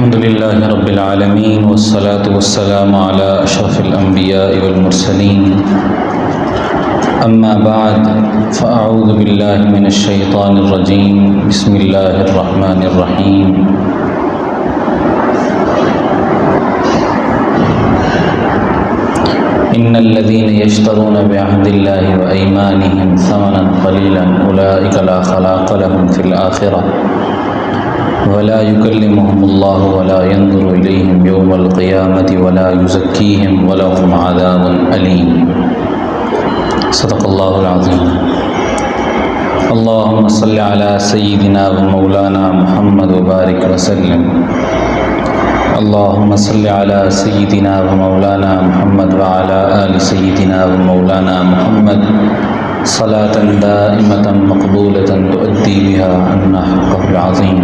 الحمد لله رب العالمين والصلاة والسلام على أشرف الأنبياء والمرسلين أما بعد فأعوذ بالله من الشيطان الرجيم بسم الله الرحمن الرحيم إن الذين يشترون بعهد الله وأيمانهم ثمنا قليلا أولئك لا خلاق لهم في الآخرة ولا يكلمهم الله ولا ينظر إليهم يوم القيامة ولا يزكيهم ولهم عذاب أليم صدق الله العظيم اللهم صل على سيدنا ومولانا محمد وبارك وسلم اللهم صل على سيدنا ومولانا محمد وعلى آل سيدنا ومولانا محمد صلاة دائمة مقبولة تؤدي بها عنا حقه العظيم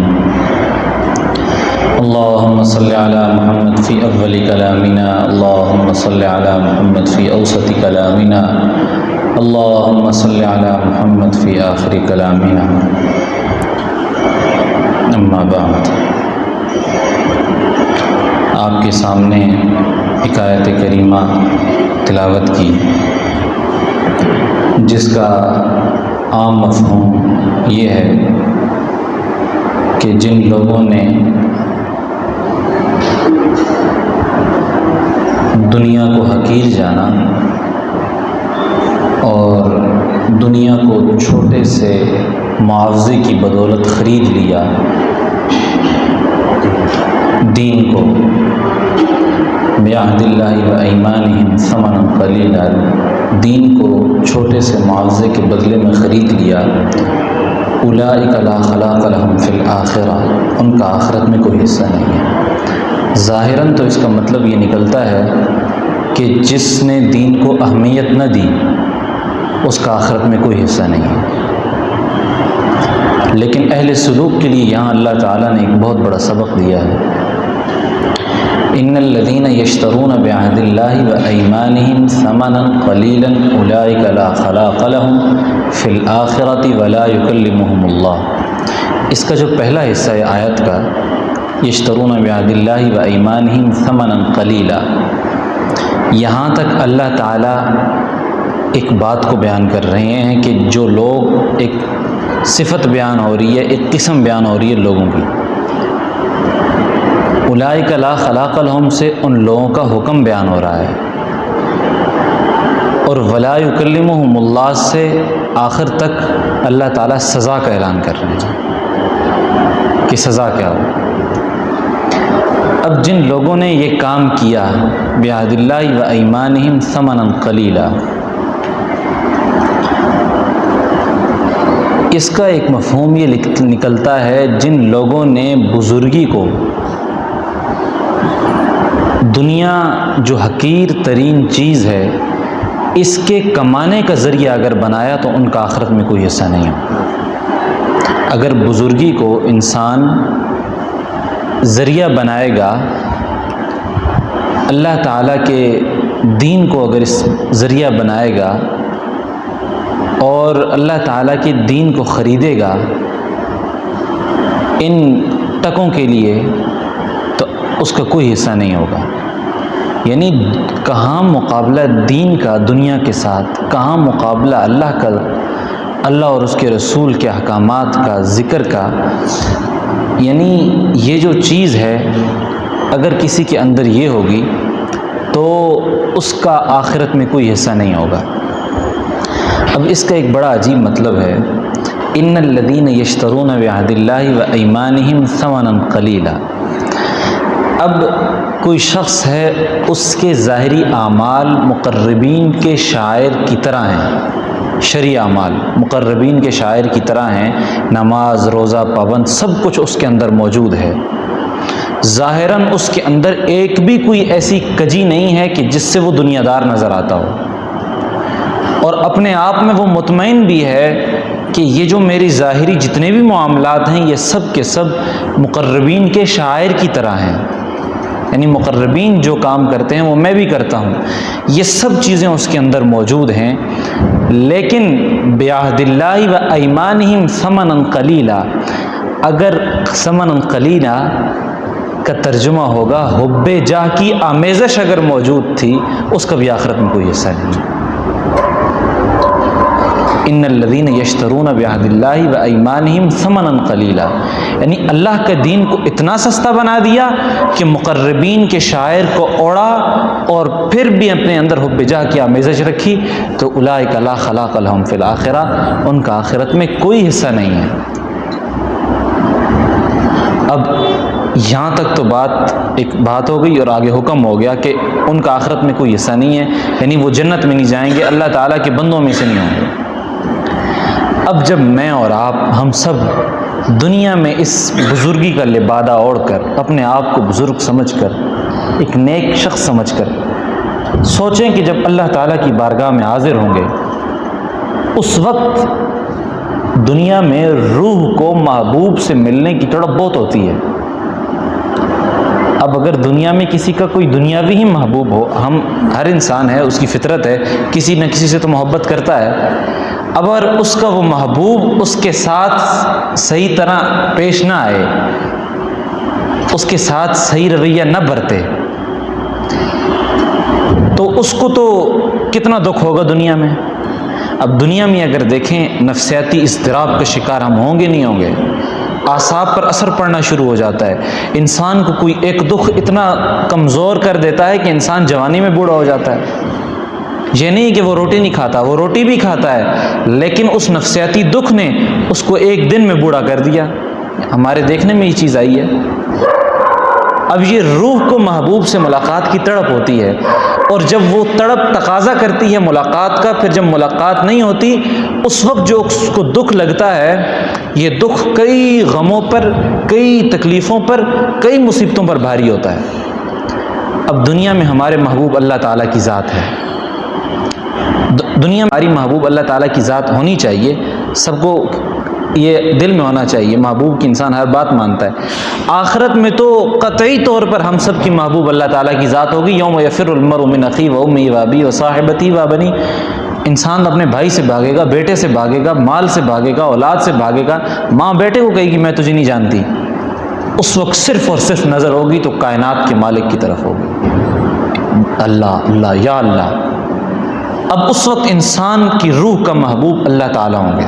اللهم صل على محمد في أول كلامنا اللهم صل على محمد في أوسط كلامنا اللهم صل على محمد في آخر كلامنا اما بعد آپ کے سامنے ایک آیت کریمہ تلاوت کی جس کا عام مفہوم یہ ہے کہ جن لوگوں نے دنیا کو حقیر جانا اور دنیا کو چھوٹے سے معاوضے کی بدولت خرید لیا، دین کو بعہد اللہ و ایمانہم ثمنا قلیلا، دین کو چھوٹے سے معاوضے کے بدلے میں خرید لیا، اولئک لا خلاق لہم فی الآخرہ، ان کا آخرت میں کوئی حصہ نہیں ہے۔ ظاہراً تو اس کا مطلب یہ نکلتا ہے کہ جس نے دین کو اہمیت نہ دی اس کا آخرت میں کوئی حصہ نہیں ہے، لیکن اہل سلوک کے لیے یہاں اللہ تعالیٰ نے ایک بہت بڑا سبق دیا ہے۔ ان الذین یشترون بعہد اللہ وایمانہم ثمنا قلیلا اولئک لا خلاق لہم فی الآخرۃ ولا یکلمہم اللہ۔ اس کا جو پہلا حصہ ہے آیت کا، یشترون بعہد اللہ وایمانہم ثمنا قلیلا، یہاں تک اللہ تعالیٰ ایک بات کو بیان کر رہے ہیں کہ جو لوگ، ایک صفت بیان ہو رہی ہے، ایک قسم بیان ہو رہی ہے لوگوں کی۔ اولئک لا خلاق لہم سے ان لوگوں کا حکم بیان ہو رہا ہے، اور ولا یکلمہم اللہ سے آخر تک اللہ تعالیٰ سزا کا اعلان کر رہے ہیں کہ سزا کیا ہو۔ اب جن لوگوں نے یہ کام کیا بعہد اللہ و ایمانہم ثمنا قلیلا، اس کا ایک مفہوم یہ نکلتا ہے جن لوگوں نے بزرگی کو، دنیا جو حقیر ترین چیز ہے، اس کے کمانے کا ذریعہ اگر بنایا تو ان کا آخرت میں کوئی حصہ نہیں ہو۔ اگر بزرگی کو انسان ذریعہ بنائے گا، اللہ تعالیٰ کے دین کو اگر اس ذریعہ بنائے گا اور اللہ تعالیٰ کے دین کو خریدے گا ان ٹکوں کے لیے، تو اس کا کوئی حصہ نہیں ہوگا۔ یعنی کہاں مقابلہ دین کا دنیا کے ساتھ، کہاں مقابلہ اللہ اور اس کے رسول کے احکامات کا، ذکر کا۔ یعنی یہ جو چیز ہے اگر کسی کے اندر یہ ہوگی تو اس کا آخرت میں کوئی حصہ نہیں ہوگا۔ اب اس کا ایک بڑا عجیب مطلب ہے، ان الذین یشترون بعہد اللہ وایمانہم ثمنا قلیلا۔ اب کوئی شخص ہے، اس کے ظاہری اعمال مقربین کے شاعر کی طرح ہیں، شرعی اعمال مقربین کے شاعر کی طرح ہیں، نماز، روزہ، پابند، سب کچھ اس کے اندر موجود ہے۔ ظاہراً اس کے اندر ایک بھی کوئی ایسی کجی نہیں ہے کہ جس سے وہ دنیا دار نظر آتا ہو، اور اپنے آپ میں وہ مطمئن بھی ہے کہ یہ جو میری ظاہری جتنے بھی معاملات ہیں یہ سب کے سب مقربین کے شاعر کی طرح ہیں، یعنی مقربین جو کام کرتے ہیں وہ میں بھی کرتا ہوں، یہ سب چیزیں اس کے اندر موجود ہیں۔ لیکن بعہد اللہ و ایمانہم ثمنا قلیلا، اگر ثمنا قلیلا کا ترجمہ ہوگا حب جاہ کی آمیزش اگر موجود تھی اس کا بھی آخرت میں کوئی حصہ نہیں ہے۔ ان الذین یشترون بعہد اللہ وایمانہم ثمنا قلیلا، یعنی اللہ کے دین کو اتنا سستا بنا دیا کہ مقربین کے شاعر کو اوڑا اور پھر بھی اپنے اندر حب جاہ کی آمیزش رکھی، تو اولئک لا خلاق لہم فی الآخرہ، ان کا آخرت میں کوئی حصہ نہیں ہے۔ اب یہاں تک تو ایک بات ہو گئی اور آگے حکم ہو گیا کہ ان کا آخرت میں کوئی حصہ نہیں ہے، یعنی وہ جنت میں نہیں جائیں گے، اللہ تعالیٰ کے بندوں میں سے نہیں ہوں گے۔ اب جب میں اور آپ ہم سب دنیا میں اس بزرگی کا لبادہ اوڑھ کر اپنے آپ کو بزرگ سمجھ کر ایک نیک شخص سمجھ کر سوچیں کہ جب اللہ تعالیٰ کی بارگاہ میں حاضر ہوں گے اس وقت دنیا میں روح کو محبوب سے ملنے کی تڑپ بہت ہوتی ہے۔ اب اگر دنیا میں کسی کا کوئی دنیاوی ہی محبوب ہو، ہر انسان ہے، اس کی فطرت ہے، کسی نہ کسی سے تو محبت کرتا ہے، اب اگر اس کا وہ محبوب اس کے ساتھ صحیح طرح پیش نہ آئے، اس کے ساتھ صحیح رویہ نہ برتے، تو اس کو تو کتنا دکھ ہوگا دنیا میں۔ اب دنیا میں اگر دیکھیں نفسیاتی اضطراب کا شکار ہم ہوں گے نہیں ہوں گے، اعصاب پر اثر پڑنا شروع ہو جاتا ہے، انسان کو کوئی ایک دکھ اتنا کمزور کر دیتا ہے کہ انسان جوانی میں بوڑھا ہو جاتا ہے۔ یہ نہیں کہ وہ روٹی نہیں کھاتا، وہ روٹی بھی کھاتا ہے، لیکن اس نفسیاتی دکھ نے اس کو ایک دن میں بوڑھا کر دیا۔ ہمارے دیکھنے میں یہ چیز آئی ہے۔ اب یہ روح کو محبوب سے ملاقات کی تڑپ ہوتی ہے، اور جب وہ تڑپ تقاضا کرتی ہے ملاقات کا، پھر جب ملاقات نہیں ہوتی اس وقت جو اس کو دکھ لگتا ہے، یہ دکھ کئی غموں پر، کئی تکلیفوں پر، کئی مصیبتوں پر بھاری ہوتا ہے۔ اب دنیا میں ہمارے محبوب اللہ تعالیٰ کی ذات ہے، دنیا میں ہماری محبوب اللہ تعالیٰ کی ذات ہونی چاہیے، سب کو یہ دل میں ہونا چاہیے، محبوب کی انسان ہر بات مانتا ہے۔ آخرت میں تو قطعی طور پر ہم سب کی محبوب اللہ تعالیٰ کی ذات ہوگی۔ یوم یفر المرء من اخیہ وامہ وابیہ وصاحبتہ وبنیہ، انسان اپنے بھائی سے بھاگے گا، بیٹے سے بھاگے گا، مال سے بھاگے گا، اولاد سے بھاگے گا، ماں بیٹے کو کہے گی میں تجھے نہیں جانتی، اس وقت صرف اور صرف نظر ہوگی تو کائنات کے مالک کی طرف ہوگی، اللہ اللہ یا اللہ۔ اب اس وقت انسان کی روح کا محبوب اللہ تعالیٰ ہوں گے،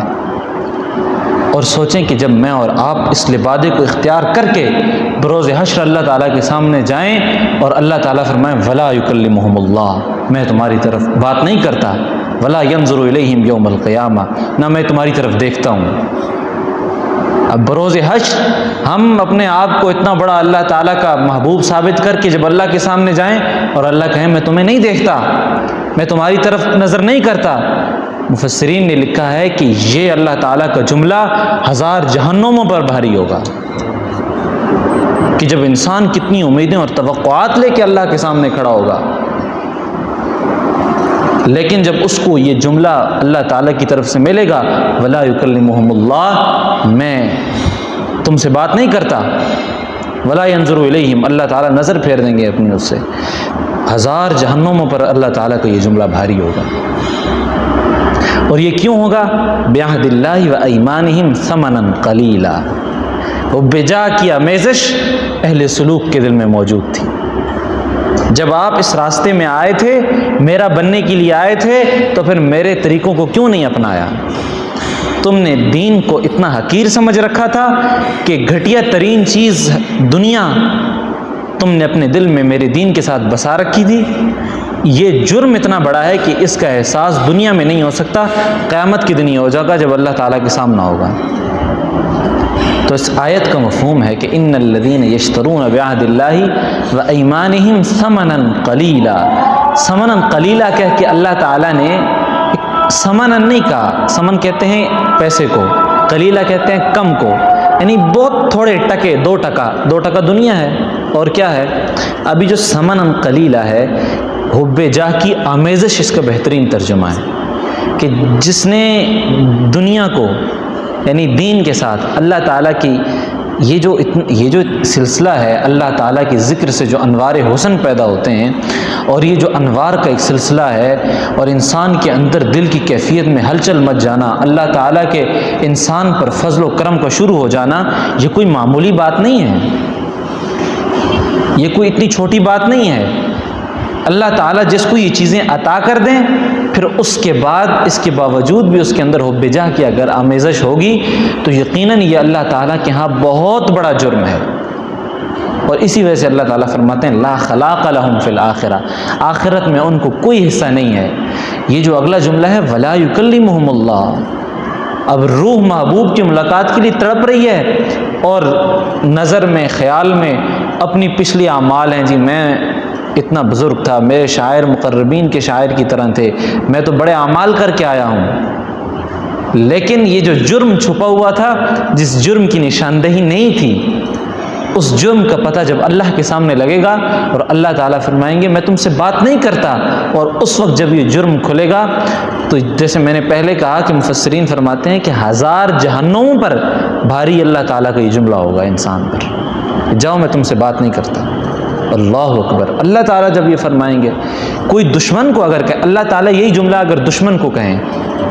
اور سوچیں کہ جب میں اور آپ اس لبادے کو اختیار کر کے بروز حشر اللہ تعالیٰ کے سامنے جائیں اور اللہ تعالیٰ فرمائیں ولا یکلمہم اللہ، میں تمہاری طرف بات نہیں کرتا، ولا ینظر الیہم یوم القیامہ، نہ میں تمہاری طرف دیکھتا ہوں۔ اب بروز حشر ہم اپنے آپ کو اتنا بڑا اللہ تعالیٰ کا محبوب ثابت کر کے جب اللہ کے سامنے جائیں اور اللہ کہیں میں تمہیں نہیں دیکھتا، میں تمہاری طرف نظر نہیں کرتا، مفسرین نے لکھا ہے کہ یہ اللہ تعالیٰ کا جملہ 1000 جہنموں پر بھاری ہوگا، کہ جب انسان کتنی امیدیں اور توقعات لے کے اللہ کے سامنے کھڑا ہوگا، لیکن جب اس کو یہ جملہ اللہ تعالیٰ کی طرف سے ملے گا ولا یکلمہم اللہ، میں تم سے بات نہیں کرتا، ولا ینظر الیہم، اللہ تعالیٰ نظر پھیر دیں گے اپنی اس سے، 1000 جہنموں پر اللہ تعالیٰ کا یہ جملہ بھاری ہوگا۔ اور یہ کیوں ہوگا؟ بعہد اللہ و ایمانہم ثمنا قلیلا، حب جاہ کی آمیزش اہل سلوک کے دل میں موجود تھی۔ جب آپ اس راستے میں آئے تھے، میرا بننے کے لیے آئے تھے، تو پھر میرے طریقوں کو کیوں نہیں اپنایا؟ تم نے دین کو اتنا حقیر سمجھ رکھا تھا کہ گھٹیا ترین چیز دنیا تم نے اپنے دل میں میرے دین کے ساتھ بسا رکھی تھی۔ یہ جرم اتنا بڑا ہے کہ اس کا احساس دنیا میں نہیں ہو سکتا، قیامت کے دن ہی ہو جائے گا جب اللہ تعالیٰ کے سامنا ہوگا۔ تو اس آیت کا مفہوم ہے کہ ان الذین یشترون بعہد اللہ و ایمانہم ثمنا قلیلا، ثمنا قلیلا کہہ کے اللہ تعالیٰ نے ثمنا نہیں کہا، ثمن کہتے ہیں پیسے کو، قلیلا کہتے ہیں کم کو، یعنی بہت تھوڑے ٹکے، 2 ٹکا دنیا ہے اور کیا ہے۔ ابھی جو ثمنا قلیلا ہے، حب جاہ کی آمیزش اس کا بہترین ترجمہ ہے، کہ جس نے دنیا کو یعنی دین کے ساتھ اللہ تعالیٰ کی یہ جو سلسلہ ہے، اللہ تعالیٰ کے ذکر سے جو انوار حسن پیدا ہوتے ہیں، اور یہ جو انوار کا ایک سلسلہ ہے، اور انسان کے اندر دل کی کیفیت میں ہلچل مچ جانا، اللہ تعالیٰ کے انسان پر فضل و کرم کا شروع ہو جانا، یہ کوئی معمولی بات نہیں ہے۔ یہ کوئی اتنی چھوٹی بات نہیں ہے۔ اللہ تعالیٰ جس کو یہ چیزیں عطا کر دیں، پھر اس کے بعد اس کے باوجود بھی اس کے اندر حب جاہ کی اگر آمیزش ہوگی تو یقیناً یہ اللہ تعالیٰ کے ہاں بہت بڑا جرم ہے۔ اور اسی وجہ سے اللہ تعالیٰ فرماتے ہیں لا خلاق لہم فی الآخرہ، آخرت میں ان کو کوئی حصہ نہیں ہے۔ یہ جو اگلا جملہ ہے ولا یکلمہم اللہ، اب روح محبوب کی ملاقات کے لیے تڑپ رہی ہے اور نظر میں خیال میں اپنی پچھلی اعمال ہیں، جی میں اتنا بزرگ تھا، میرے شاعر مقربین کے شاعر کی طرح تھے، میں تو بڑے اعمال کر کے آیا ہوں، لیکن یہ جو جرم چھپا ہوا تھا، جس جرم کی نشاندہی نہیں تھی، اس جرم کا پتہ جب اللہ کے سامنے لگے گا اور اللہ تعالیٰ فرمائیں گے میں تم سے بات نہیں کرتا، اور اس وقت جب یہ جرم کھلے گا تو جیسے میں نے پہلے کہا کہ مفسرین فرماتے ہیں کہ 1000 جہنموں پر بھاری اللہ تعالیٰ کا یہ جملہ ہوگا انسان پر، جاؤ میں تم سے بات نہیں کرتا۔ اللہ اکبر، اللہ تعالیٰ جب یہ فرمائیں گے، کوئی دشمن کو اگر کہے، اللہ تعالیٰ یہی جملہ اگر دشمن کو کہیں،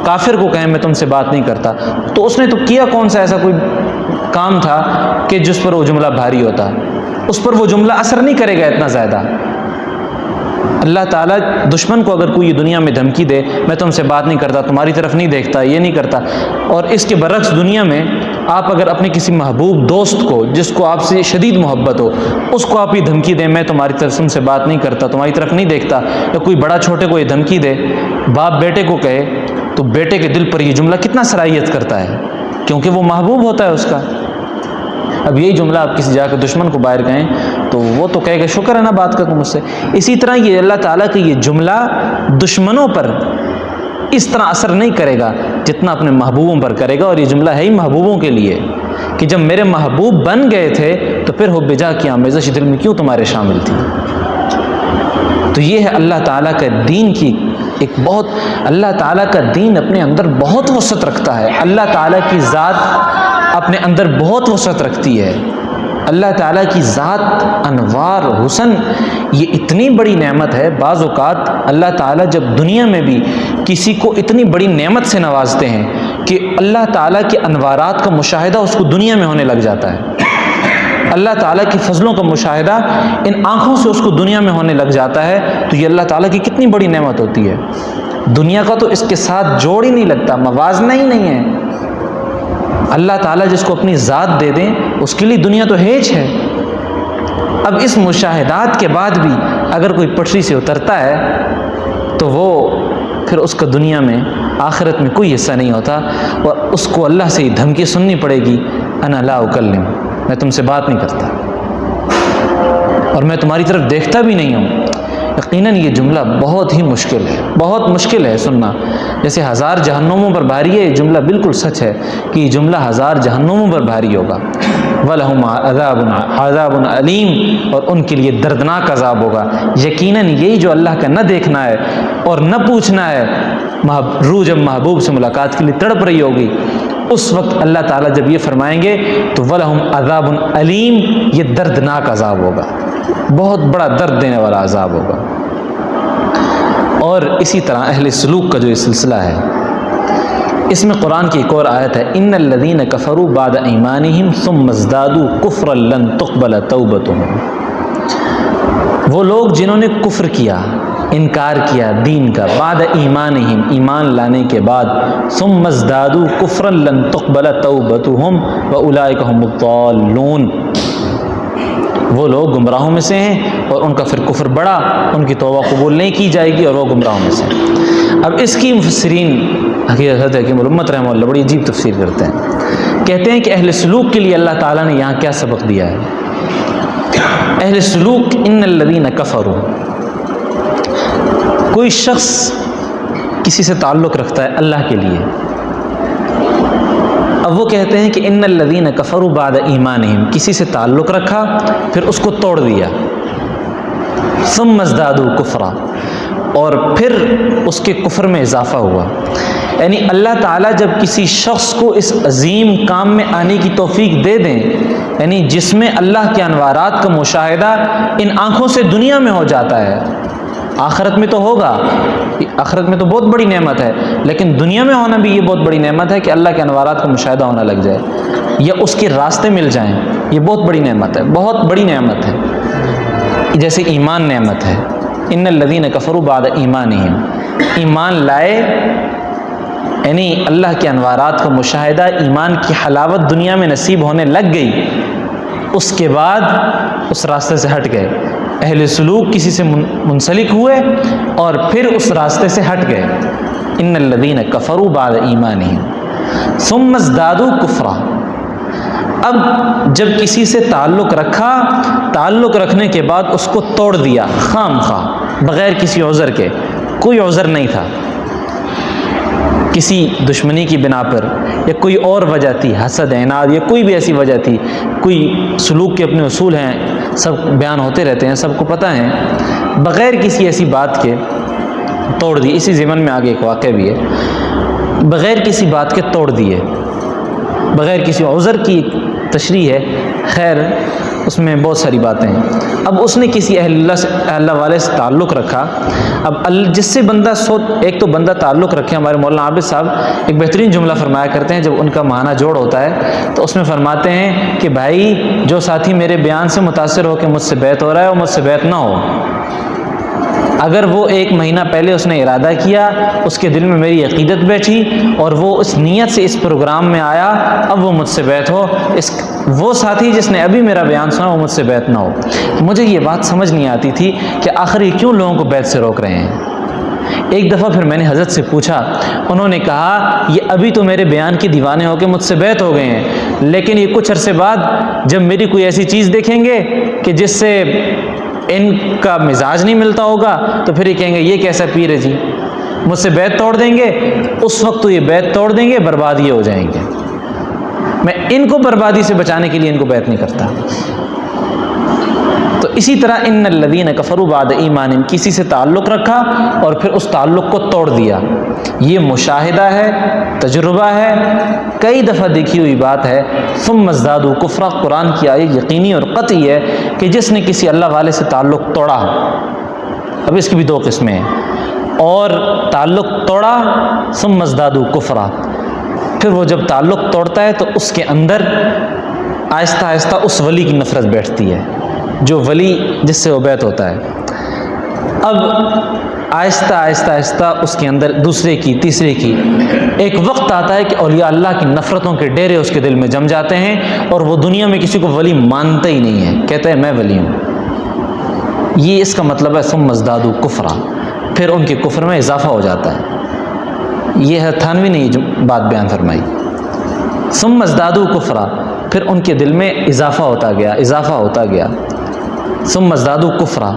کافر کو کہیں میں تم سے بات نہیں کرتا، تو اس نے تو کیا کون سا ایسا کوئی کام تھا کہ جس پر وہ جملہ بھاری ہوتا، اس پر وہ جملہ اثر نہیں کرے گا اتنا زیادہ۔ اللہ تعالیٰ دشمن کو اگر کوئی دنیا میں دھمکی دے میں تم سے بات نہیں کرتا، تمہاری طرف نہیں دیکھتا، یہ نہیں کرتا، اور اس کے برعکس دنیا میں آپ اگر اپنے کسی محبوب دوست کو جس کو آپ سے شدید محبت ہو اس کو آپ یہ دھمکی دیں میں تمہاری طرف تم سے بات نہیں کرتا، تمہاری طرف نہیں دیکھتا، یا کوئی بڑا چھوٹے کو یہ دھمکی دے، باپ بیٹے کو کہے، تو بیٹے کے دل پر یہ جملہ کتنا صلاحیت کرتا ہے، کیونکہ وہ محبوب ہوتا ہے اس کا۔ اب یہی جملہ آپ کسی جا کے دشمن کو باہر کہیں تو وہ تو کہے گا شکر ہے نا بات کا تم مجھ سے۔ اسی طرح یہ اللہ تعالیٰ کا یہ جملہ دشمنوں پر اس طرح اثر نہیں کرے گا جتنا اپنے محبوبوں پر کرے گا، اور یہ جملہ ہے ہی محبوبوں کے لیے کہ جب میرے محبوب بن گئے تھے تو پھر حب جاہ کی آمیزش دل میں کیوں تمہارے شامل تھی۔ تو یہ ہے اللہ تعالیٰ کا دین کی ایک بہت، اللہ تعالیٰ کا دین اپنے اندر بہت وسعت رکھتا ہے، اللہ تعالیٰ کی ذات اپنے اندر بہت وسعت رکھتی ہے۔ اللہ تعالیٰ کی ذات، انوار، حسن، یہ اتنی بڑی نعمت ہے۔ بعض اوقات اللہ تعالیٰ جب دنیا میں بھی کسی کو اتنی بڑی نعمت سے نوازتے ہیں کہ اللہ تعالیٰ کے انوارات کا مشاہدہ اس کو دنیا میں ہونے لگ جاتا ہے، اللہ تعالیٰ کی فضلوں کا مشاہدہ ان آنکھوں سے اس کو دنیا میں ہونے لگ جاتا ہے، تو یہ اللہ تعالیٰ کی کتنی بڑی نعمت ہوتی ہے۔ دنیا کا تو اس کے ساتھ جوڑ ہی نہیں لگتا، موازنہ ہی نہیں ہے۔ اللہ تعالیٰ جس کو اپنی ذات دے دیں اس کے لیے دنیا تو ہیچ ہے۔ اب اس مشاہدات کے بعد بھی اگر کوئی پٹری سے اترتا ہے تو وہ پھر اس کا دنیا میں آخرت میں کوئی حصہ نہیں ہوتا، اور اس کو اللہ سے یہ دھمکی سننی پڑے گی انا لا اکلم، میں تم سے بات نہیں کرتا اور میں تمہاری طرف دیکھتا بھی نہیں ہوں۔ یقیناً یہ جملہ بہت ہی مشکل ہے، بہت مشکل ہے سننا۔ جیسے 1000 جہنموں پر بھاری ہے، یہ جملہ بالکل سچ ہے کہ یہ جملہ 1000 جہنموں پر بھاری ہوگا۔ وَلَهُمْ عَذَابٌ عَلِيمٌ، اور ان کے لیے دردناک عذاب ہوگا۔ یقیناً یہی جو اللہ کا نہ دیکھنا ہے اور نہ پوچھنا ہے، روح جب محبوب سے ملاقات کے لیے تڑپ رہی ہوگی، اس وقت اللہ تعالیٰ جب یہ فرمائیں گے تو وَلَهُمْ عَذَابٌ عَلِيمٌ، یہ دردناک عذاب ہوگا، بہت بڑا درد دینے والا عذاب ہوگا۔ اور اسی طرح اہل سلوک کا جو یہ سلسلہ ہے، اس میں قرآن کی ایک اور آیت ہے ان الذین کفروا بعد ایمانہم ثم ازدادوا کفرا لن تقبل توبتہم، وہ لوگ جنہوں نے کفر کیا، انکار کیا دین کا، بعد ایمانہم، ایمان لانے کے بعد، ثم ازدادوا کفرا لن تقبل توبتہم واولئک هم الضالون، وہ لوگ گمراہوں میں سے ہیں اور ان کا پھر کفر بڑا، ان کی توبہ قبول نہیں کی جائے گی اور وہ گمراہوں میں سے ہیں۔ اب اس کی مفسرین حقیقت حکیم الامت رحمہ اللہ بڑی عجیب تفسیر کرتے ہیں، کہتے ہیں کہ اہل سلوک کے لیے اللہ تعالیٰ نے یہاں کیا سبق دیا ہے۔ اہل سلوک ان الذین کفروا، کوئی شخص کسی سے تعلق رکھتا ہے اللہ کے لیے، اب وہ کہتے ہیں کہ ان الذین کفروا بعد ایمانہم، کسی سے تعلق رکھا پھر اس کو توڑ دیا، ثم ازدادوا کفرا، اور پھر اس کے کفر میں اضافہ ہوا۔ یعنی اللہ تعالیٰ جب کسی شخص کو اس عظیم کام میں آنے کی توفیق دے دیں، یعنی جس میں اللہ کے انوارات کا مشاہدہ ان آنکھوں سے دنیا میں ہو جاتا ہے، آخرت میں تو ہوگا، آخرت میں تو بہت بڑی نعمت ہے، لیکن دنیا میں ہونا بھی یہ بہت بڑی نعمت ہے کہ اللہ کے انوارات کا مشاہدہ ہونا لگ جائے یا اس کے راستے مل جائیں، یہ بہت بڑی نعمت ہے، بہت بڑی نعمت ہے۔ جیسے ایمان نعمت ہے، ان الذین کفروا بعد ایمانہم، ایمان لائے یعنی اللہ کے انوارات کو مشاہدہ، ایمان کی حلاوت دنیا میں نصیب ہونے لگ گئی، اس کے بعد اس راستے سے ہٹ گئے، اہل سلوک کسی سے منسلک ہوئے اور پھر اس راستے سے ہٹ گئے، ان الذین کفروا بعد ایمانہم ثم ازدادوا کفرا۔ اب جب کسی سے تعلق رکھا، تعلق رکھنے کے بعد اس کو توڑ دیا خام خواہ، بغیر کسی عذر کے، کوئی عذر نہیں تھا، کسی دشمنی کی بنا پر یا کوئی اور وجہ تھی، حسد، عناد یا کوئی بھی ایسی وجہ تھی، کوئی سلوک کے اپنے اصول ہیں، سب بیان ہوتے رہتے ہیں، سب کو پتہ ہیں، بغیر کسی ایسی بات کے توڑ دی۔ اسی ضمن میں آگے ایک واقعہ بھی ہے، بغیر کسی بات کے توڑ دیے، بغیر کسی عذر کی تشریح ہے، خیر اس میں بہت ساری باتیں ہیں۔ اب اس نے کسی اللہ والے سے تعلق رکھا، اب جس سے بندہ ایک تو بندہ تعلق رکھے، ہمارے مولانا عابد صاحب ایک بہترین جملہ فرمایا کرتے ہیں جب ان کا معنی جوڑ ہوتا ہے تو اس میں فرماتے ہیں کہ بھائی جو ساتھی میرے بیان سے متاثر ہو کہ مجھ سے بیعت ہو رہا ہے وہ مجھ سے بیعت نہ ہو، اگر وہ ایک مہینہ پہلے اس نے ارادہ کیا، اس کے دل میں میری عقیدت بیٹھی اور وہ اس نیت سے اس پروگرام میں آیا، اب وہ مجھ سے بیعت ہو، وہ ساتھی جس نے ابھی میرا بیان سنا وہ مجھ سے بیعت نہ ہو۔ مجھے یہ بات سمجھ نہیں آتی تھی کہ آخر یہ کیوں لوگوں کو بیعت سے روک رہے ہیں۔ ایک دفعہ پھر میں نے حضرت سے پوچھا، انہوں نے کہا یہ ابھی تو میرے بیان کے دیوانے ہو کے مجھ سے بیعت ہو گئے ہیں، لیکن یہ کچھ عرصے بعد جب میری کوئی ایسی چیز دیکھیں گے کہ جس سے ان کا مزاج نہیں ملتا ہوگا تو پھر یہ کہیں گے یہ کیسا پیر ہے جی، مجھ سے بیعت توڑ دیں گے، اس وقت تو یہ بیعت توڑ دیں گے، برباد یہ ہو جائیں گے۔ میں ان کو بربادی سے بچانے کے لیے ان کو بیعت نہیں کرتا۔ تو اسی طرح ان الذین کفروا بعد ایمانہم، کسی سے تعلق رکھا اور پھر اس تعلق کو توڑ دیا، یہ مشاہدہ ہے، تجربہ ہے، کئی دفعہ دیکھی ہوئی بات ہے۔ ثم ازدادوا کفرا، قرآن کی آیت یقینی اور قطعی ہے کہ جس نے کسی اللہ والے سے تعلق توڑا، اب اس کی بھی دو قسمیں ہیں، اور تعلق توڑا ثم ازدادوا کفرا، پھر وہ جب تعلق توڑتا ہے تو اس کے اندر آہستہ آہستہ اس ولی کی نفرت بیٹھتی ہے، جو ولی جس سے وہ بیعت ہوتا ہے۔ اب آہستہ آہستہ آہستہ اس کے اندر دوسرے کی، تیسرے کی، ایک وقت آتا ہے کہ اولیاء اللہ کی نفرتوں کے ڈیرے اس کے دل میں جم جاتے ہیں اور وہ دنیا میں کسی کو ولی مانتا ہی نہیں ہے، کہتا ہے میں ولی ہوں۔ یہ اس کا مطلب ہے ثم ازدادوا کفرا، پھر ان کے کفر میں اضافہ ہو جاتا ہے۔ یہ ہے تھانوی نے یہ بات بیان فرمائی، ثم ازدادوا کفرا، پھر ان کے دل میں اضافہ ہوتا گیا، اضافہ ہوتا گیا، ثم ازدادوا کفرا،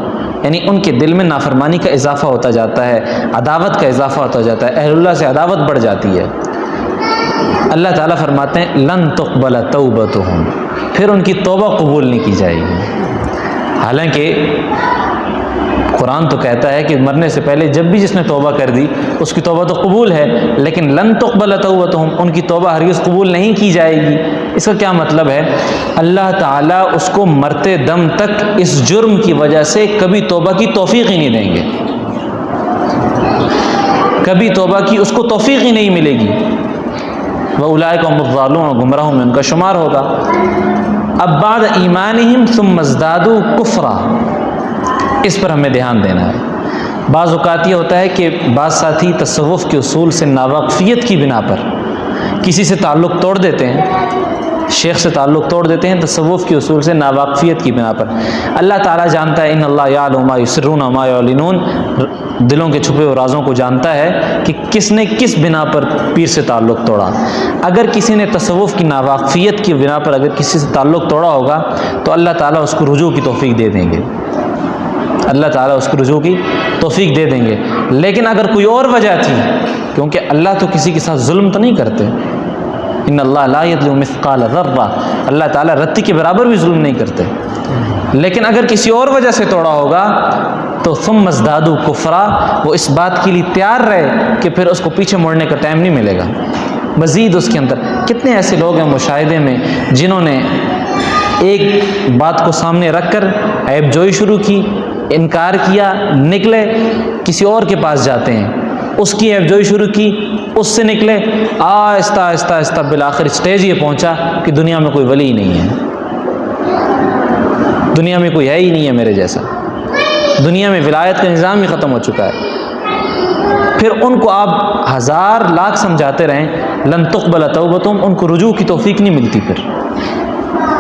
یعنی ان کے دل میں نافرمانی کا اضافہ ہوتا جاتا ہے، عداوت کا اضافہ ہوتا جاتا ہے، اہل اللہ سے عداوت بڑھ جاتی ہے۔ اللہ تعالیٰ فرماتے ہیں لن تقبل توبتہم، پھر ان کی توبہ قبول نہیں کی جائے گی۔ حالانکہ قرآن تو کہتا ہے کہ مرنے سے پہلے جب بھی جس نے توبہ کر دی اس کی توبہ تو قبول ہے، لیکن لن تقبل توبتہم، ان کی توبہ ہرگز قبول نہیں کی جائے گی۔ اس کا کیا مطلب ہے؟ اللہ تعالیٰ اس کو مرتے دم تک اس جرم کی وجہ سے کبھی توبہ کی توفیق ہی نہیں دیں گے، کبھی توبہ کی اس کو توفیق ہی نہیں ملے گی۔ وَأُولَٰئِکَ هُمُ الضَّالُونَ، گمراہوں میں ان کا شمار ہوگا۔ اب بعد ایمانہم ثم ازدادوا کفرا، اس پر ہمیں دھیان دینا ہے۔ بعض اوقات یہ ہوتا ہے کہ بعض ساتھی تصوف کے اصول سے ناواقفیت کی بنا پر کسی سے تعلق توڑ دیتے ہیں، شیخ سے تعلق توڑ دیتے ہیں تصوف کے اصول سے ناواقفیت کی بنا پر۔ اللہ تعالیٰ جانتا ہے ان اللہ یعلم ما یسرون وما یعلنون، دلوں کے چھپے ہوئے رازوں کو جانتا ہے کہ کس نے کس بنا پر پیر سے تعلق توڑا۔ اگر کسی نے تصوف کی ناواقفیت کی بنا پر اگر کسی سے تعلق توڑا ہوگا تو اللہ تعالیٰ اس کو رجوع کی توفیق دے دیں گے، اللہ تعالیٰ اس کو رجوع کی توفیق دے دیں گے۔ لیکن اگر کوئی اور وجہ تھی، کیونکہ اللہ تو کسی کے ساتھ ظلم تو نہیں کرتے، ان اللہ لا یظلم مثقال ذرہ، اللہ تعالیٰ رتی کے برابر بھی ظلم نہیں کرتے، لیکن اگر کسی اور وجہ سے توڑا ہوگا تو ثم ازدادوا کفرا، وہ اس بات کے لیے تیار رہے کہ پھر اس کو پیچھے موڑنے کا ٹائم نہیں ملے گا۔ مزید اس کے اندر کتنے ایسے لوگ ہیں مشاہدے میں جنہوں نے ایک بات کو سامنے رکھ کر عیب جوئی شروع کی، انکار کیا، نکلے کسی اور کے پاس جاتے ہیں، اس کی عیب جوئی شروع کی، اس سے نکلے، آہستہ آہستہ آہستہ بالآخر اسٹیج یہ پہنچا کہ دنیا میں کوئی ولی ہی نہیں ہے، دنیا میں کوئی ہے ہی نہیں ہے میرے جیسا۔ دنیا میں ولایت کا نظام ہی ختم ہو چکا ہے. پھر ان کو آپ ہزار لاکھ سمجھاتے رہیں لن تقبل توبتہم، ان کو رجوع کی توفیق نہیں ملتی پھر،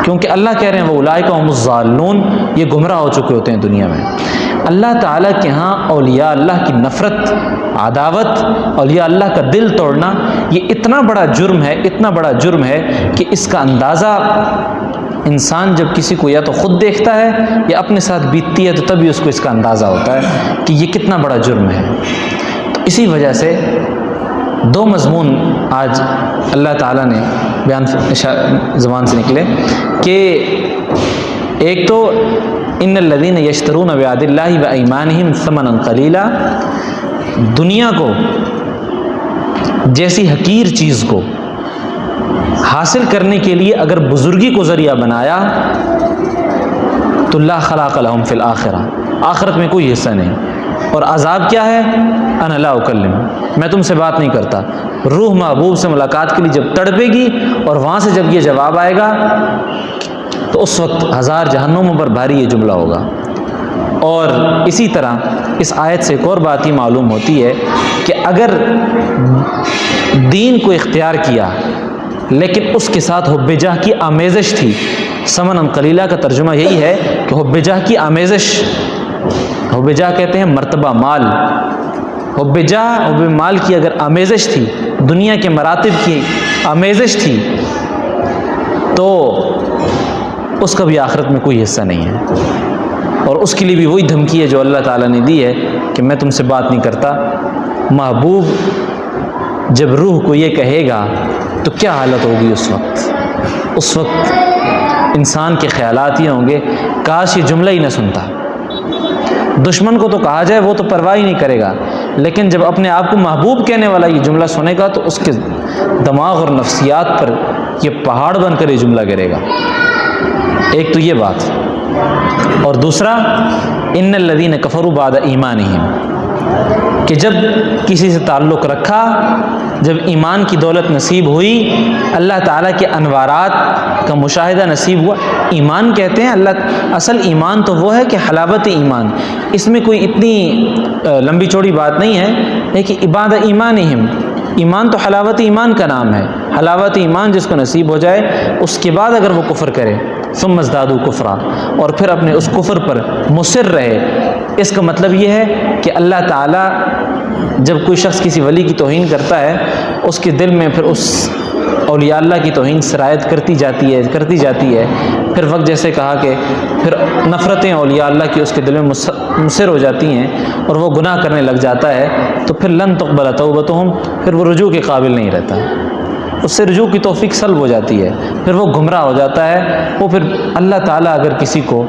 کیونکہ اللہ کہہ رہے ہیں وہ اولئک هم الضالون، یہ گمراہ ہو چکے ہوتے ہیں دنیا میں. اللہ تعالیٰ کے ہاں اولیاء اللہ کی نفرت، عداوت، اولیاء اللہ کا دل توڑنا، یہ اتنا بڑا جرم ہے، اتنا بڑا جرم ہے کہ اس کا اندازہ انسان جب کسی کو یا تو خود دیکھتا ہے یا اپنے ساتھ بیتتی ہے تو تبھی اس کو اس کا اندازہ ہوتا ہے کہ یہ کتنا بڑا جرم ہے. تو اسی وجہ سے دو مضمون آج اللہ تعالیٰ نے بیان زبان سے نکلے کہ ایک تو ان الذین یشترون بعہد اللہ وایمانہم ثمنا قلیلا، دنیا کو جیسی حقیر چیز کو حاصل کرنے کے لیے اگر بزرگی کو ذریعہ بنایا تو لا خلاق لہم فی الآخرہ، آخرت میں کوئی حصہ نہیں. اور عذاب کیا ہے؟ انا لا اکلم، میں تم سے بات نہیں کرتا. روح محبوب سے ملاقات کے لیے جب تڑپے گی اور وہاں سے جب یہ جواب آئے گا تو اس وقت ہزار جہنموں پر بھاری یہ جملہ ہوگا. اور اسی طرح اس آیت سے ایک اور بات ہی معلوم ہوتی ہے کہ اگر دین کو اختیار کیا لیکن اس کے ساتھ حب جاہ کی آمیزش تھی، ثمنا قلیلا کا ترجمہ یہی ہے کہ حب جاہ کی آمیزش، حب جاہ کہتے ہیں مرتبہ مال، حب جاہ حب مال کی اگر آمیزش تھی، دنیا کے مراتب کی آمیزش تھی، تو اس کا بھی آخرت میں کوئی حصہ نہیں ہے. اور اس کے لیے بھی وہی دھمکی ہے جو اللہ تعالیٰ نے دی ہے کہ میں تم سے بات نہیں کرتا. محبوب جب روح کو یہ کہے گا تو کیا حالت ہوگی اس وقت انسان کے خیالات یہ ہوں گے کاش یہ جملہ ہی نہ سنتا. دشمن کو تو کہا جائے وہ تو پرواہ ہی نہیں کرے گا، لیکن جب اپنے آپ کو محبوب کہنے والا یہ جملہ سنے گا تو اس کے دماغ اور نفسیات پر یہ پہاڑ بن کر یہ جملہ گرے گا. ایک تو یہ بات، اور دوسرا ان الذین کفروا بعد ایمانہم، کہ جب کسی سے تعلق رکھا، جب ایمان کی دولت نصیب ہوئی، اللہ تعالیٰ کے انوارات کا مشاہدہ نصیب ہوا. ایمان کہتے ہیں اللہ، اصل ایمان تو وہ ہے کہ حلاوت ایمان، اس میں کوئی اتنی لمبی چوڑی بات نہیں ہے، لیکن بعد ایمانہم، ایمان تو حلاوت ایمان کا نام ہے. حلاوت ایمان جس کو نصیب ہو جائے اس کے بعد اگر وہ کفر کرے ثم ازدادوا کفرا، اور پھر اپنے اس کفر پر مصر رہے، اس کا مطلب یہ ہے کہ اللہ تعالیٰ جب کوئی شخص کسی ولی کی توہین کرتا ہے اس کے دل میں پھر اس اولیاء اللہ کی توہین سرایت کرتی جاتی ہے. پھر وقت جیسے کہا کہ پھر نفرتیں اولیاء اللہ کی اس کے دل میں مصر ہو جاتی ہیں اور وہ گناہ کرنے لگ جاتا ہے، تو پھر لن تقبل توبتہم، پھر وہ رجوع کے قابل نہیں رہتا، اس سے رجوع کی توفیق سلب ہو جاتی ہے، پھر وہ گمراہ ہو جاتا ہے. وہ پھر اللہ تعالیٰ اگر کسی کو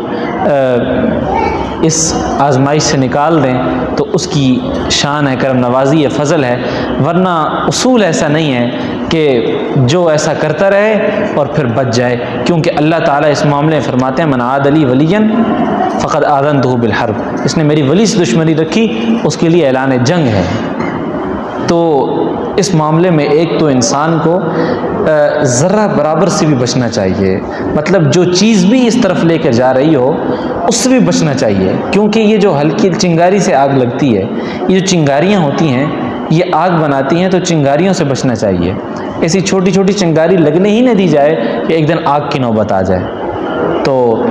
اس آزمائش سے نکال دیں تو اس کی شان ہے، کرم نوازی ہے، فضل ہے، ورنہ اصول ایسا نہیں ہے کہ جو ایسا کرتا رہے اور پھر بچ جائے. کیونکہ اللہ تعالیٰ اس معاملے میں فرماتے ہیں من عاد لی ولیا فقد آذنتہ بالحرب، اس نے میری ولی سے دشمنی رکھی اس کے لیے اعلان جنگ ہے. تو اس معاملے میں ایک تو انسان کو ذرہ برابر سے بھی بچنا چاہیے، مطلب جو چیز بھی اس طرف لے کر جا رہی ہو اس سے بھی بچنا چاہیے. کیونکہ یہ جو ہلکی چنگاری سے آگ لگتی ہے، یہ جو چنگاریاں ہوتی ہیں یہ آگ بناتی ہیں، تو چنگاریوں سے بچنا چاہیے. ایسی چھوٹی چھوٹی چنگاری لگنے ہی نہ دی جائے کہ ایک دن آگ کی نوبت آ جائے. تو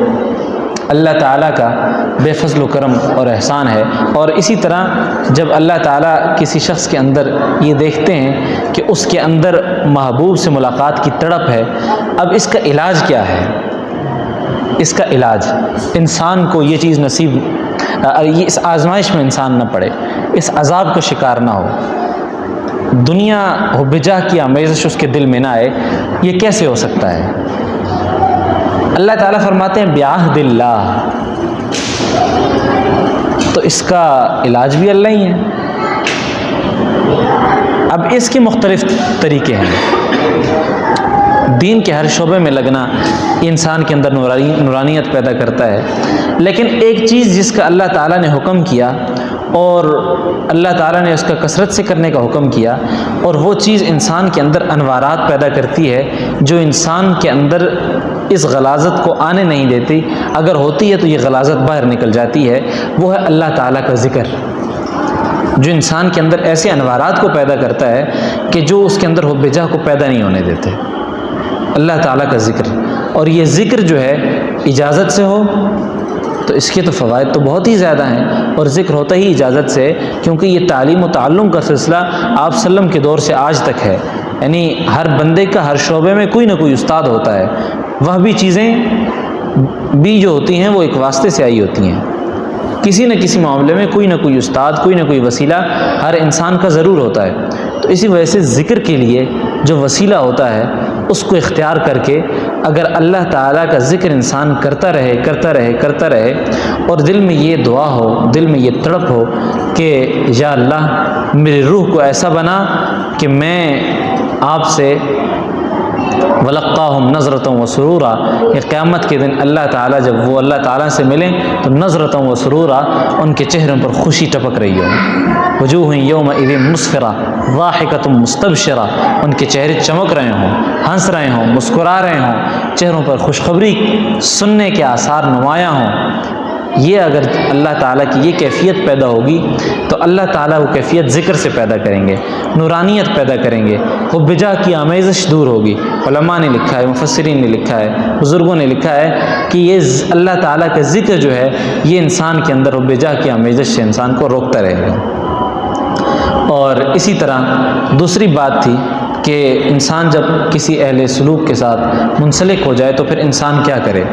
اللہ تعالیٰ کا بے فضل و کرم اور احسان ہے. اور اسی طرح جب اللہ تعالیٰ کسی شخص کے اندر یہ دیکھتے ہیں کہ اس کے اندر محبوب سے ملاقات کی تڑپ ہے، اب اس کا علاج کیا ہے؟ اس کا علاج انسان کو یہ چیز نصیب، یہ اس آزمائش میں انسان نہ پڑے، اس عذاب کا شکار نہ ہو، دنیا حب جاہ کی آمیزش اس کے دل میں نہ آئے. یہ کیسے ہو سکتا ہے؟ اللہ تعالیٰ فرماتے ہیں بعہد اللہ، تو اس کا علاج بھی اللہ ہی ہے. اب اس کے مختلف طریقے ہیں. دین کے ہر شعبے میں لگنا انسان کے اندر نورانیت پیدا کرتا ہے، لیکن ایک چیز جس کا اللہ تعالیٰ نے حکم کیا اور اللہ تعالیٰ نے اس کا کثرت سے کرنے کا حکم کیا، اور وہ چیز انسان کے اندر انوارات پیدا کرتی ہے جو انسان کے اندر اس غلاظت کو آنے نہیں دیتی، اگر ہوتی ہے تو یہ غلاظت باہر نکل جاتی ہے، وہ ہے اللہ تعالیٰ کا ذکر، جو انسان کے اندر ایسے انوارات کو پیدا کرتا ہے کہ جو اس کے اندر حب جاہ کو پیدا نہیں ہونے دیتے۔ اللہ تعالیٰ کا ذکر، اور یہ ذکر جو ہے اجازت سے ہو تو اس کے تو فوائد تو بہت ہی زیادہ ہیں، اور ذکر ہوتا ہی اجازت سے، کیونکہ یہ تعلیم و تعلم کا سلسلہ آپ وسلم کے دور سے آج تک ہے، یعنی ہر بندے کا ہر شعبے میں کوئی نہ کوئی استاد ہوتا ہے، وہ بھی چیزیں بھی جو ہوتی ہیں وہ ایک واسطے سے آئی ہوتی ہیں، کسی نہ کسی معاملے میں کوئی نہ کوئی استاد، کوئی نہ کوئی وسیلہ ہر انسان کا ضرور ہوتا ہے۔ تو اسی وجہ سے ذکر کے لیے جو وسیلہ ہوتا ہے اس کو اختیار کر کے اگر اللہ تعالیٰ کا ذکر انسان کرتا رہے اور دل میں یہ دعا ہو، دل میں یہ تڑپ ہو کہ یا اللہ میری روح کو ایسا بنا کہ میں آپ سے وَلَقَّاهُمْ نَظْرَةً وَسُرُورًا، کہ قیامت کے دن اللہ تعالیٰ جب وہ اللہ تعالیٰ سے ملیں تو نظرةً وسرورا، ان کے چہروں پر خوشی ٹپک رہی ہو، وجوہ یومئذ مسفرہ ضاحکۃ مستبشرہ، ان کے چہرے چمک رہے ہوں، ہنس رہے ہوں، مسکرا رہے ہوں، چہروں پر خوشخبری سننے کے آثار نمایاں ہوں۔ یہ اگر اللہ تعالیٰ کی یہ کیفیت پیدا ہوگی تو اللہ تعالیٰ وہ کیفیت ذکر سے پیدا کریں گے، نورانیت پیدا کریں گے، حب جاہ کی آمیزش دور ہوگی۔ علماء نے لکھا ہے، مفسرین نے لکھا ہے، بزرگوں نے لکھا ہے کہ یہ اللہ تعالیٰ کا ذکر جو ہے یہ انسان کے اندر حب جاہ کی آمیزش سے انسان کو روکتا رہے گا۔ اور اسی طرح دوسری بات تھی کہ انسان جب کسی اہل سلوک کے ساتھ منسلک ہو جائے تو پھر انسان کیا کرے۔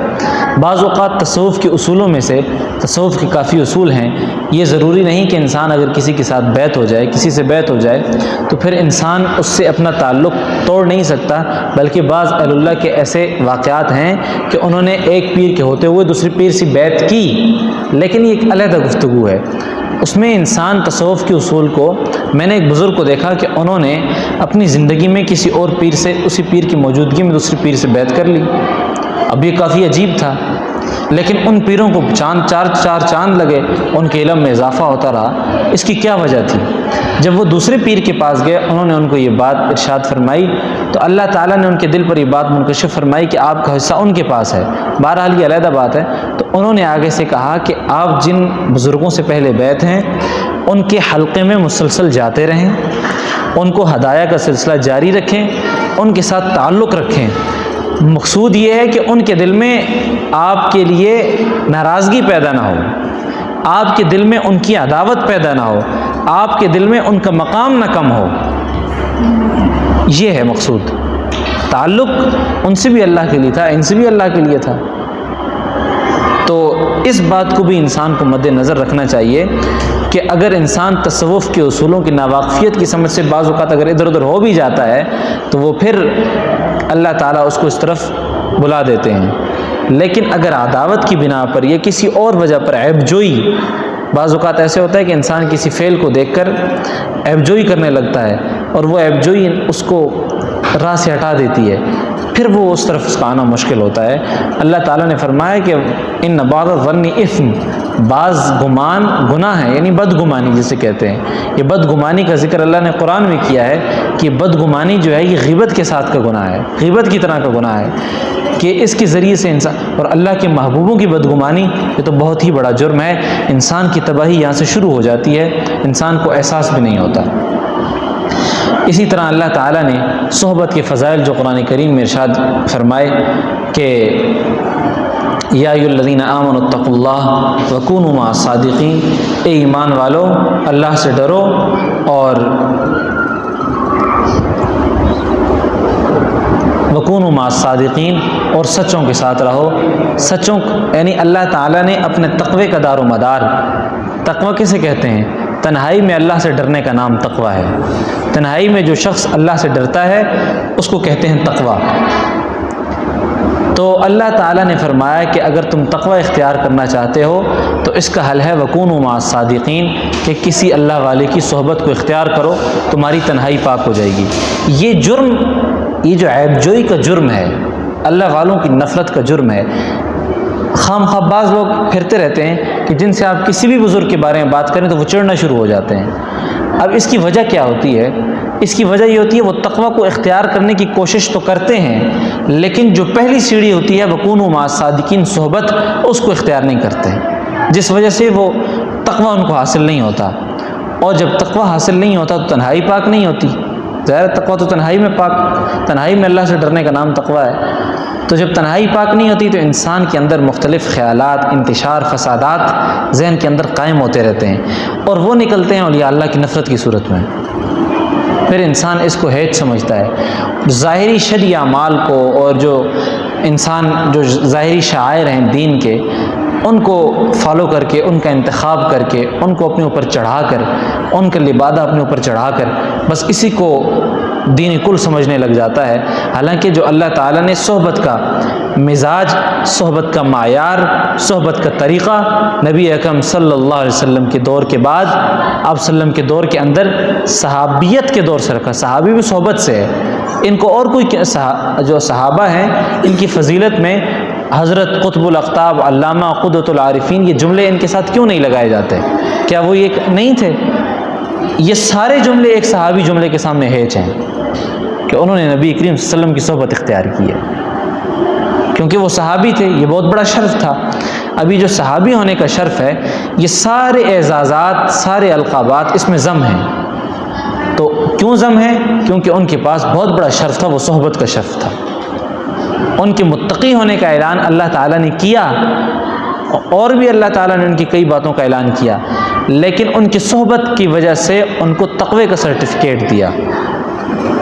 بعض اوقات تصوف کے اصولوں میں سے، تصوف کے کافی اصول ہیں، یہ ضروری نہیں کہ انسان اگر کسی کے ساتھ بیعت ہو جائے، کسی سے بیعت ہو جائے تو پھر انسان اس سے اپنا تعلق توڑ نہیں سکتا، بلکہ بعض اہل اللہ کے ایسے واقعات ہیں کہ انہوں نے ایک پیر کے ہوتے ہوئے دوسری پیر سے بیعت کی، لیکن یہ ایک علیحدہ گفتگو ہے۔ اس میں انسان تصوف کے اصول کو، میں نے ایک بزرگ کو دیکھا کہ انہوں نے اپنی زندگی میں کسی اور پیر سے، اسی پیر کی موجودگی میں دوسری پیر سے بیعت کر لی۔ اب یہ کافی عجیب تھا، لیکن ان پیروں کو چار چاند لگے، ان کے علم میں اضافہ ہوتا رہا۔ اس کی کیا وجہ تھی؟ جب وہ دوسرے پیر کے پاس گئے، انہوں نے ان کو یہ بات ارشاد فرمائی تو اللہ تعالیٰ نے ان کے دل پر یہ بات منکشف فرمائی کہ آپ کا حصہ ان کے پاس ہے۔ بہرحال یہ علیحدہ بات ہے۔ تو انہوں نے آگے سے کہا کہ آپ جن بزرگوں سے پہلے بیعت ہیں ان کے حلقے میں مسلسل جاتے رہیں، ان کو ہدایہ کا سلسلہ جاری رکھیں، ان کے ساتھ تعلق رکھیں۔ مقصود یہ ہے کہ ان کے دل میں آپ کے لیے ناراضگی پیدا نہ ہو، آپ کے دل میں ان کی عداوت پیدا نہ ہو، آپ کے دل میں ان کا مقام نہ کم ہو۔ یہ ہے مقصود۔ تعلق ان سے بھی اللہ کے لیے تھا، ان سے بھی اللہ کے لیے تھا۔ تو اس بات کو بھی انسان کو مد نظر رکھنا چاہیے کہ اگر انسان تصوف کے اصولوں کی ناواقفیت کی سمجھ سے بعض اوقات اگر ادھر ادھر ہو بھی جاتا ہے تو وہ پھر اللہ تعالیٰ اس کو اس طرف بلا دیتے ہیں، لیکن اگر عداوت کی بنا پر یا کسی اور وجہ پر عیب جوئی، بعض اوقات ایسے ہوتا ہے کہ انسان کسی فعل کو دیکھ کر عیب جوئی کرنے لگتا ہے اور وہ عیب جوئی اس کو راہ سے ہٹا دیتی ہے، پھر وہ اس طرف اس کا آنا مشکل ہوتا ہے۔ اللہ تعالیٰ نے فرمایا کہ ان بعض الظن اثم، بعض گمان گناہ ہے، یعنی بدگمانی جسے کہتے ہیں۔ یہ بدگمانی کا ذکر اللہ نے قرآن میں کیا ہے کہ بدگمانی جو ہے یہ غیبت کے ساتھ کا گناہ ہے، غیبت کی طرح کا گناہ ہے کہ اس کے ذریعے سے انسان، اور اللہ کے محبوبوں کی بدگمانی یہ تو بہت ہی بڑا جرم ہے۔ انسان کی تباہی یہاں سے شروع ہو جاتی ہے، انسان کو احساس بھی نہیں ہوتا۔ اسی طرح اللہ تعالیٰ نے صحبت کے فضائل جو قرآن کریم میں ارشاد فرمائے کہ یا ایھا الذین آمنوا اتقوا اللہ وکونوا مع الصادقین، اے ایمان والو اللہ سے ڈرو اور وکونوا مع الصادقین، اور سچوں کے ساتھ رہو۔ سچوں یعنی اللہ تعالیٰ نے اپنے تقوی کا دار و مدار، تقوی کسے کہتے ہیں؟ تنہائی میں اللہ سے ڈرنے کا نام تقوی ہے۔ تنہائی میں جو شخص اللہ سے ڈرتا ہے اس کو کہتے ہیں تقوی۔ تو اللہ تعالیٰ نے فرمایا کہ اگر تم تقوی اختیار کرنا چاہتے ہو تو اس کا حل ہے وکونوا مع الصادقین، کہ کسی اللہ والے کی صحبت کو اختیار کرو، تمہاری تنہائی پاک ہو جائے گی۔ یہ جرم، یہ جو عیب جوئی کا جرم ہے، اللہ والوں کی نفرت کا جرم ہے۔ خام خواہ بعض لوگ پھرتے رہتے ہیں کہ جن سے آپ کسی بھی بزرگ کے بارے میں بات کریں تو وہ چڑھنا شروع ہو جاتے ہیں۔ اب اس کی وجہ کیا ہوتی ہے؟ اس کی وجہ یہ ہوتی ہے وہ تقوی کو اختیار کرنے کی کوشش تو کرتے ہیں، لیکن جو پہلی سیڑھی ہوتی ہے وَكُونُوا مَعَ الصَّادِقِينَ، صحبت، اس کو اختیار نہیں کرتے، جس وجہ سے وہ تقوی ان کو حاصل نہیں ہوتا۔ اور جب تقوی حاصل نہیں ہوتا تو تنہائی پاک نہیں ہوتی۔ ظاہر تقوی تو تنہائی میں پاک، تنہائی میں اللہ سے ڈرنے کا نام تقوی ہے۔ تو جب تنہائی پاک نہیں ہوتی تو انسان کے اندر مختلف خیالات، انتشار، فسادات ذہن کے اندر قائم ہوتے رہتے ہیں، اور وہ نکلتے ہیں اولیاء اللہ کی نفرت کی صورت میں۔ پھر انسان اس کو ہیٹ سمجھتا ہے، ظاہری شرعی اعمال کو، اور جو انسان جو ظاہری شعائر ہیں دین کے، ان کو فالو کر کے، ان کا انتخاب کر کے، ان کو اپنے اوپر چڑھا کر، ان کا لبادہ اپنے اوپر چڑھا کر بس اسی کو دین کل سمجھنے لگ جاتا ہے۔ حالانکہ جو اللہ تعالیٰ نے صحبت کا مزاج، صحبت کا معیار، صحبت کا طریقہ نبی اکرم صلی اللہ علیہ وسلم کے دور کے بعد، آپ صلی اللہ علیہ وسلم کے دور کے اندر صحابیت کے دور سے رکھا۔ صحابی بھی صحبت سے ہے، ان کو اور کوئی جو صحابہ ہیں ان کی فضیلت میں حضرت قطب الاقطاب، علامہ، قدوۃ العارفین، یہ جملے ان کے ساتھ کیوں نہیں لگائے جاتے؟ کیا وہ یہ نہیں تھے؟ یہ سارے جملے ایک صحابی جملے کے سامنے ہیچ ہیں کہ انہوں نے نبی کریم صلی اللہ علیہ وسلم کی صحبت اختیار کی ہے، کیونکہ وہ صحابی تھے، یہ بہت بڑا شرف تھا۔ ابھی جو صحابی ہونے کا شرف ہے، یہ سارے اعزازات، سارے القابات اس میں ضم ہیں۔ تو کیوں ضم ہے؟ کیونکہ ان کے پاس بہت بڑا شرف تھا، وہ صحبت کا شرف تھا۔ ان کے متقی ہونے کا اعلان اللہ تعالیٰ نے کیا، اور بھی اللہ تعالیٰ نے ان کی کئی باتوں کا اعلان کیا، لیکن ان کی صحبت کی وجہ سے ان کو تقوی کا سرٹیفکیٹ دیا۔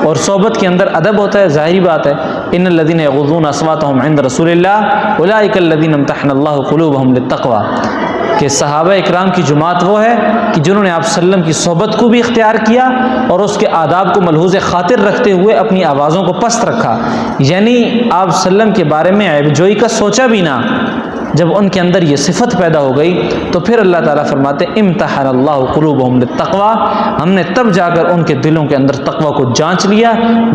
اور صحبت کے اندر ادب ہوتا ہے، ظاہری بات ہے، ان الذین یغضون اصواتهم عند رسول اللہ اولئک الذین امتحن اللہ قلوبهم للتقوی، کہ صحابہ اکرام کی جماعت وہ ہے کہ جنہوں نے آپ صلی اللہ علیہ وسلم کی صحبت کو بھی اختیار کیا اور اس کے آداب کو ملحوظ خاطر رکھتے ہوئے اپنی آوازوں کو پست رکھا، یعنی آپ صلی اللہ علیہ وسلم کے بارے میں عیب جوئی کا سوچا بھی نہ۔ جب ان کے اندر یہ صفت پیدا ہو گئی تو پھر اللہ تعالیٰ فرماتے امتحن اللہ قلوبهم للتقوی، ہم نے تب جا کر ان کے دلوں کے اندر تقوی کو جانچ لیا،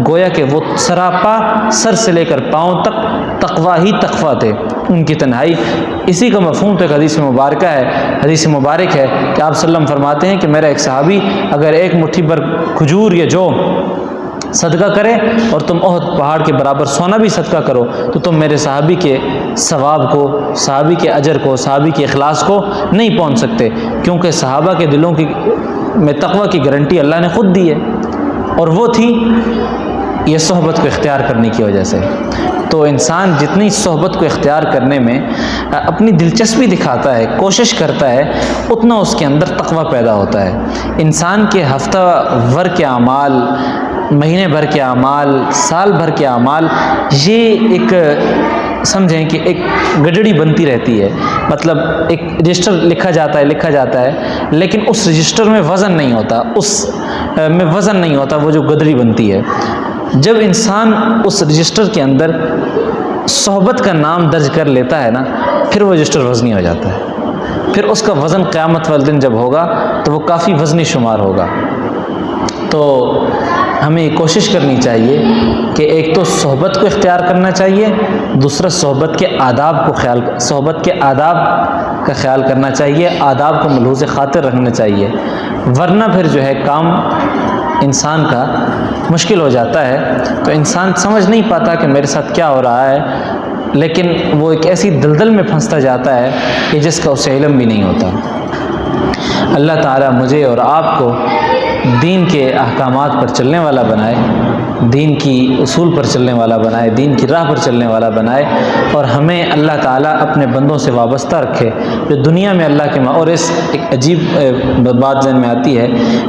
گویا کہ وہ سراپا سر سے لے کر پاؤں تک تقوی ہی تقوی تھے، ان کی تنہائی۔ اسی کا مفہوم تو ایک حدیث مبارکہ ہے، حدیث مبارک ہے کہ آپ صلی اللہ علیہ وسلم فرماتے ہیں کہ میرا ایک صحابی اگر ایک مٹھی بھر کھجور یا جو صدقہ کرے اور تم احد پہاڑ کے برابر سونا بھی صدقہ کرو تو تم میرے صحابی کے ثواب کو، صحابی کے اجر کو، صحابی کے اخلاص کو نہیں پہنچ سکتے، کیونکہ صحابہ کے دلوں کی میں تقوی کی گارنٹی اللہ نے خود دی ہے، اور وہ تھی یہ صحبت کو اختیار کرنے کی وجہ سے۔ تو انسان جتنی صحبت کو اختیار کرنے میں اپنی دلچسپی دکھاتا ہے، کوشش کرتا ہے، اتنا اس کے اندر تقوی پیدا ہوتا ہے۔ انسان کے ہفتہ ور کے اعمال، مہینے بھر کے اعمال، سال بھر کے اعمال، یہ ایک سمجھیں کہ ایک گڈڑی بنتی رہتی ہے، مطلب ایک رجسٹر لکھا جاتا ہے لیکن اس رجسٹر میں وزن نہیں ہوتا، اس میں وزن نہیں ہوتا، وہ جو گڈڑی بنتی ہے۔ جب انسان اس رجسٹر کے اندر صحبت کا نام درج کر لیتا ہے نا، پھر وہ رجسٹر وزنی ہو جاتا ہے، پھر اس کا وزن قیامت والے دن جب ہوگا تو وہ کافی وزنی شمار ہوگا۔ تو ہمیں کوشش کرنی چاہیے کہ ایک تو صحبت کو اختیار کرنا چاہیے، دوسرا صحبت کے آداب کا خیال کرنا چاہیے، آداب کو ملحوظ خاطر رکھنا چاہیے، ورنہ پھر جو ہے کام انسان کا مشکل ہو جاتا ہے۔ تو انسان سمجھ نہیں پاتا کہ میرے ساتھ کیا ہو رہا ہے، لیکن وہ ایک ایسی دلدل میں پھنستا جاتا ہے کہ جس کا اسے علم بھی نہیں ہوتا۔ اللہ تعالیٰ مجھے اور آپ کو دین کے احکامات پر چلنے والا بنائے، دین کی اصول پر چلنے والا بنائے، دین کی راہ پر چلنے والا بنائے، اور ہمیں اللہ تعالیٰ اپنے بندوں سے وابستہ رکھے جو دنیا میں اللہ کے اور اس ایک عجیب بات ذہن میں آتی ہے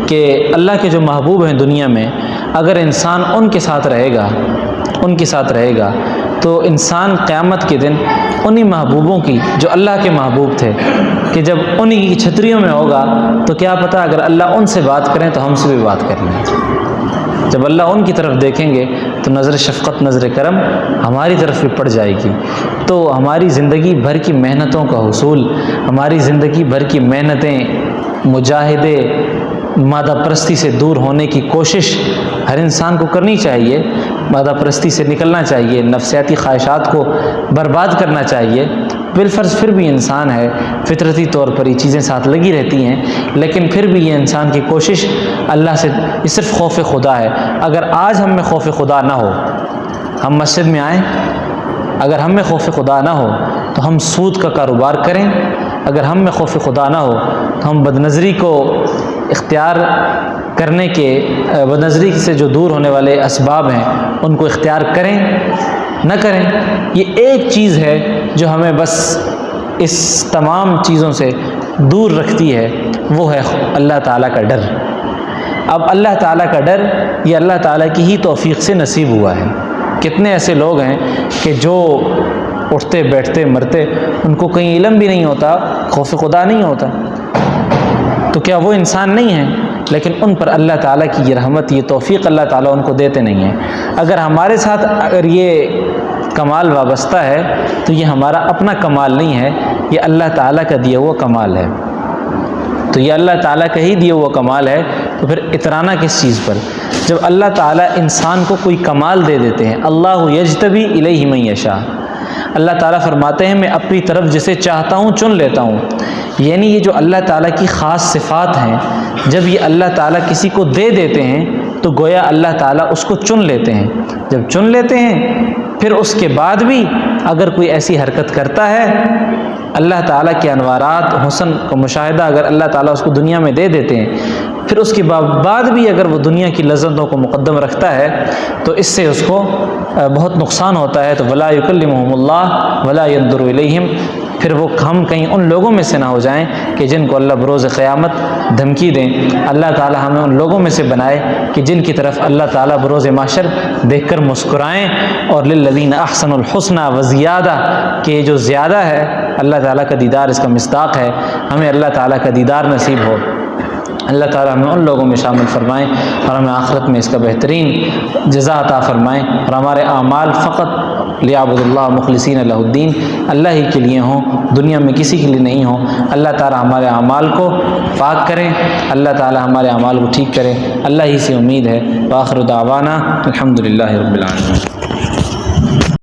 کہ اللہ کے جو محبوب ہیں دنیا میں، اگر انسان ان کے ساتھ رہے گا تو انسان قیامت کے دن انہی محبوبوں کی، جو اللہ کے محبوب تھے، کہ جب انہی کی چھتریوں میں ہوگا تو کیا پتہ اگر اللہ ان سے بات کریں تو ہم سے بھی بات کر لیں۔ جب اللہ ان کی طرف دیکھیں گے تو نظر شفقت، نظر کرم ہماری طرف بھی پڑ جائے گی۔ تو ہماری زندگی بھر کی محنتوں کا حصول، ہماری زندگی بھر کی محنتیں، مجاہدے، مادہ پرستی سے دور ہونے کی کوشش ہر انسان کو کرنی چاہیے، مادہ پرستی سے نکلنا چاہیے، نفسیاتی خواہشات کو برباد کرنا چاہیے۔ بالفرض پھر بھی انسان ہے، فطرتی طور پر یہ چیزیں ساتھ لگی رہتی ہیں، لیکن پھر بھی یہ انسان کی کوشش اللہ سے، یہ صرف خوف خدا ہے۔ اگر آج ہم میں خوف خدا نہ ہو، ہم مسجد میں آئیں، اگر ہم میں خوف خدا نہ ہو تو ہم سود کا کاروبار کریں، اگر ہم میں خوف خدا نہ ہو تو ہم بدنظری کو اختیار کرنے کے، بدنظری سے جو دور ہونے والے اسباب ہیں ان کو اختیار کریں نہ کریں۔ یہ ایک چیز ہے جو ہمیں بس اس تمام چیزوں سے دور رکھتی ہے، وہ ہے اللہ تعالیٰ کا ڈر۔ اب اللہ تعالیٰ کا ڈر یہ اللہ تعالیٰ کی ہی توفیق سے نصیب ہوا ہے۔ کتنے ایسے لوگ ہیں کہ جو اٹھتے بیٹھتے مرتے ان کو کہیں علم بھی نہیں ہوتا، خوف خدا نہیں ہوتا، تو کیا وہ انسان نہیں ہیں؟ لیکن ان پر اللہ تعالیٰ کی یہ رحمت، یہ توفیق اللہ تعالیٰ ان کو دیتے نہیں ہیں۔ اگر ہمارے ساتھ اگر یہ کمال وابستہ ہے تو یہ ہمارا اپنا کمال نہیں ہے، یہ اللہ تعالیٰ کا دیا ہوا کمال ہے۔ تو یہ اللہ تعالیٰ کا ہی دیا ہوا کمال ہے، تو پھر اترانا کس چیز پر؟ جب اللہ تعالیٰ انسان کو کوئی کمال دے دیتے ہیں، اللہ یجتبی الیہ من یشاء، اللہ تعالیٰ فرماتے ہیں میں اپنی طرف جسے چاہتا ہوں چن لیتا ہوں۔ یعنی یہ جو اللہ تعالیٰ کی خاص صفات ہیں، جب یہ اللہ تعالیٰ کسی کو دے دیتے ہیں تو گویا اللہ تعالیٰ اس کو چن لیتے ہیں۔ جب چن لیتے ہیں پھر اس کے بعد بھی اگر کوئی ایسی حرکت کرتا ہے، اللہ تعالیٰ کے انوارات، حسن کا مشاہدہ اگر اللہ تعالیٰ اس کو دنیا میں دے دیتے ہیں، پھر اس کے بعد بھی اگر وہ دنیا کی لذتوں کو مقدم رکھتا ہے تو اس سے اس کو بہت نقصان ہوتا ہے۔ تو ولا یکلمہم اللہ ولا ینظر الیہم، پھر وہ ہم کہیں ان لوگوں میں سے نہ ہو جائیں کہ جن کو اللہ بروز قیامت دھمکی دیں۔ اللہ تعالیٰ ہمیں ان لوگوں میں سے بنائے کہ جن کی طرف اللہ تعالیٰ بروز محشر دیکھ کر مسکرائیں، اور للذین احسنوا الحسنی وزیادہ، کہ یہ جو زیادہ ہے اللہ تعالیٰ کا دیدار اس کا مصداق ہے، ہمیں اللہ تعالیٰ کا دیدار نصیب ہو۔ اللہ تعالیٰ ہمیں ان لوگوں میں شامل فرمائیں اور ہمیں آخرت میں اس کا بہترین جزا عطا فرمائیں، اور ہمارے اعمال فقط لیعبد اللہ مخلصین لہ الدین، اللہ ہی کے لیے ہوں، دنیا میں کسی کے لیے نہیں ہوں۔ اللہ تعالیٰ ہمارے اعمال کو پاک کریں، اللہ تعالیٰ ہمارے اعمال کو ٹھیک کریں، اللہ ہی سے امید ہے۔ وآخر دعوانا الحمدللہ رب العالمین۔